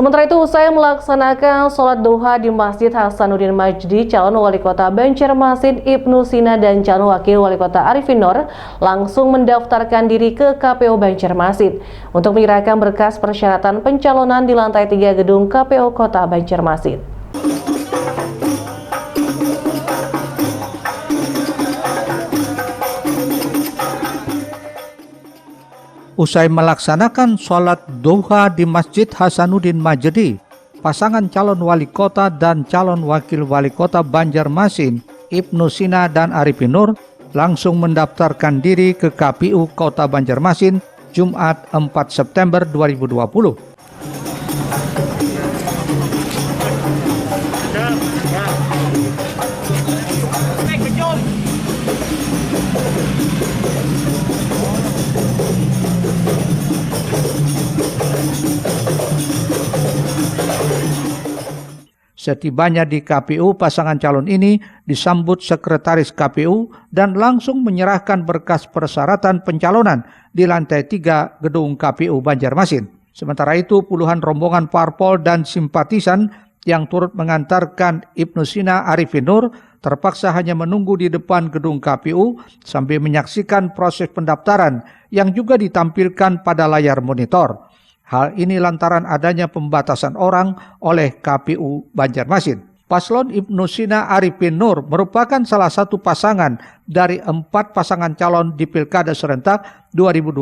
Sementara itu, usai melaksanakan sholat duha di Masjid Hasanuddin Majdi, calon wali kota Banjarmasin Ibnu Sina dan calon wakil wali kota Arifin Nur langsung mendaftarkan diri ke KPU Banjarmasin untuk menyerahkan berkas persyaratan pencalonan di lantai 3 gedung KPU Kota Banjarmasin. Usai melaksanakan sholat duha di Masjid Hasanuddin Majdi, pasangan calon wali kota dan calon wakil wali kota Banjarmasin, Ibnu Sina dan Arifin Nur, langsung mendaftarkan diri ke KPU Kota Banjarmasin Jumat 4 September 2020. Setibanya di KPU, pasangan calon ini disambut sekretaris KPU dan langsung menyerahkan berkas persyaratan pencalonan di lantai 3 gedung KPU Banjarmasin. Sementara itu, puluhan rombongan parpol dan simpatisan yang turut mengantarkan Ibnu Sina Arifin Nur terpaksa hanya menunggu di depan gedung KPU sambil menyaksikan proses pendaftaran yang juga ditampilkan pada layar monitor. Hal ini lantaran adanya pembatasan orang oleh KPU Banjarmasin. Paslon Ibnu Sina Arifin Nur merupakan salah satu pasangan dari 4 pasangan calon di Pilkada Serentak 2020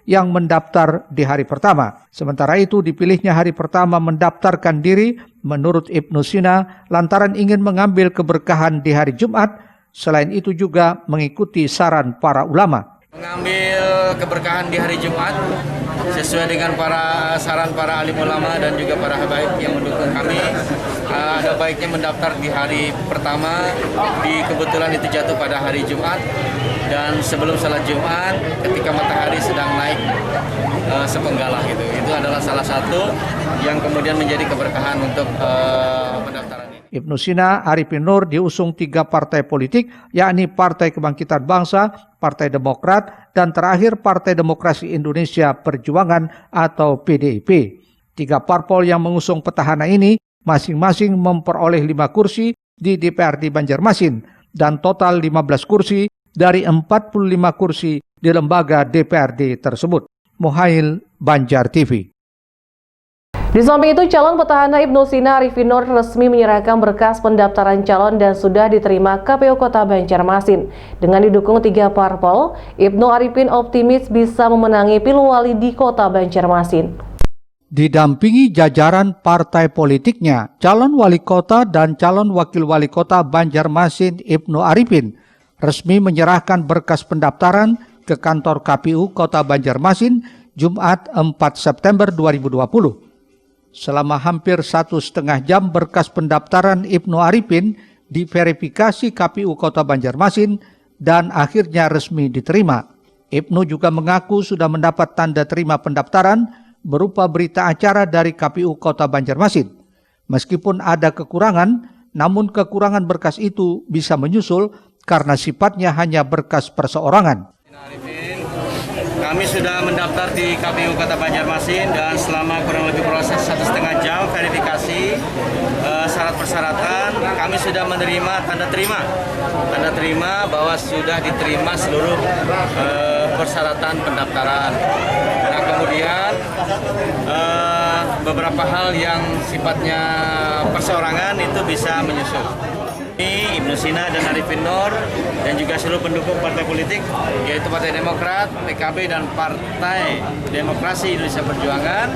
yang mendaftar di hari pertama. Sementara itu dipilihnya hari pertama mendaftarkan diri menurut Ibnu Sina lantaran ingin mengambil keberkahan di hari Jumat. Selain itu juga mengikuti saran para ulama. Mengambil keberkahan di hari Jumat sesuai dengan saran para alim ulama dan juga para habaib yang mendukung kami. Ada baiknya mendaftar di hari pertama, kebetulan itu jatuh pada hari Jumat, dan sebelum salat Jumat ketika matahari sedang naik sepenggalah gitu. Itu adalah salah satu yang kemudian menjadi keberkahan untuk pendaftaran ini. Ibnu Sina Arifin Nur diusung 3 partai politik, yakni Partai Kebangkitan Bangsa, Partai Demokrat, dan terakhir Partai Demokrasi Indonesia Perjuangan atau PDIP. 3 parpol yang mengusung petahana ini masing-masing memperoleh 5 kursi di DPRD Banjarmasin dan total 15 kursi dari 45 kursi di lembaga DPRD tersebut. Muhail, Banjar TV. Di samping itu, calon petahana Ibnu Sina Arifin Nur resmi menyerahkan berkas pendaftaran calon dan sudah diterima KPU Kota Banjarmasin. Dengan didukung 3 parpol, Ibnu Arifin optimis bisa memenangi pilwali di Kota Banjarmasin. Didampingi jajaran partai politiknya, calon wali kota dan calon wakil wali kota Banjarmasin Ibnu Arifin resmi menyerahkan berkas pendaftaran ke kantor KPU Kota Banjarmasin Jumat 4 September 2020. Selama hampir 1,5 jam berkas pendaftaran Ibnu Arifin diverifikasi KPU Kota Banjarmasin dan akhirnya resmi diterima. Ibnu juga mengaku sudah mendapat tanda terima pendaftaran berupa berita acara dari KPU Kota Banjarmasin. Meskipun ada kekurangan, namun kekurangan berkas itu bisa menyusul karena sifatnya hanya berkas perseorangan. Kami sudah mendaftar di KPU Kota Banjarmasin dan selama kurang lebih proses 1,5 jam verifikasi syarat persyaratan, kami sudah menerima tanda terima bahwa sudah diterima seluruh persyaratan pendaftaran. Nah, kemudian beberapa hal yang sifatnya perseorangan itu bisa menyusul. Ibnu Sina dan Arifin Nur dan juga seluruh pendukung partai politik yaitu Partai Demokrat, PKB dan Partai Demokrasi Indonesia Perjuangan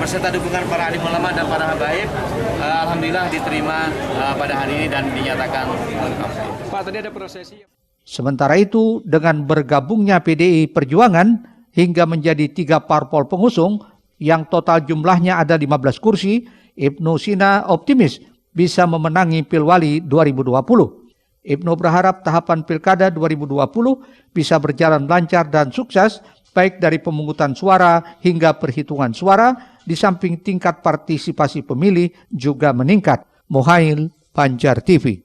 beserta dukungan para alim ulama dan para habaib, alhamdulillah diterima pada hari ini dan dinyatakan lengkap. Pak, tadi ada prosesi. Sementara itu, dengan bergabungnya PDI Perjuangan hingga menjadi 3 parpol pengusung yang total jumlahnya ada 15 kursi, Ibnu Sina optimis bisa memenangi Pilwali 2020. Ibnu berharap tahapan Pilkada 2020 bisa berjalan lancar dan sukses, baik dari pemungutan suara hingga perhitungan suara, di samping tingkat partisipasi pemilih juga meningkat. Muhail, Banjar TV.